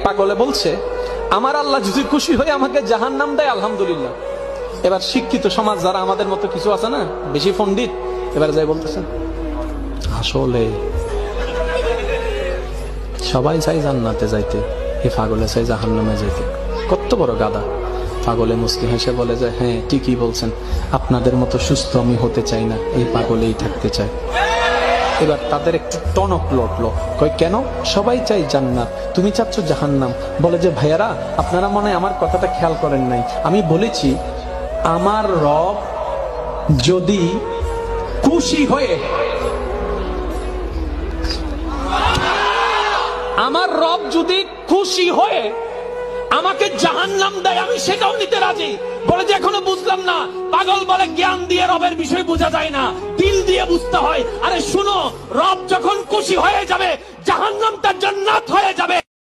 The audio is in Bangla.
পাগলে বলছে আমার আল্লাহ যদি খুশি হয়ে আমাকে জাহান্নাম দেয় আলহামদুলিল্লাহ। এবার শিক্ষিত সমাজ যারা আমাদের মতো কিছু আছে না, বেশি পণ্ডিত, এবার যাই বলতেছেন আসলে সবাই চাই জান্নাতে যাইতে, এ পাগলে চাই জাহান্নামে যাইতে। কত বড় গাদা। পাগলে মুস্কি হেসে বলে যে হ্যাঁ ঠিকই বলছেন, আপনাদের মতো সুস্থ আমি হতে চাই না, এই পাগলেই থাকতে চাই। এবার তাদের একটু টনক লটলো, কই কেন? সবাই চাই জান্নাত, তুমি চাচ্ছ জাহান্নাম। বলে যে ভাইয়ারা আপনারা মনে হয় আমার কথাটা খেয়াল করেন নাই, আমি বলেছি আমার রব যদি খুশি হয়ে, আমার রব যদি খুশি হয়ে আমাকে জাহান্নাম দেয় আমি সেটাও নিতে রাজি। বলে যে এখনো বুঝলাম না। পাগল বলে জ্ঞান দিয়ে রবের বিষয় বোঝা যায় না, দিল দিয়ে বুঝতে হয়। আরে শুনো, রব যখন খুশি হয়ে যাবে জাহান্নাম তার জান্নাত হয়ে যাবে।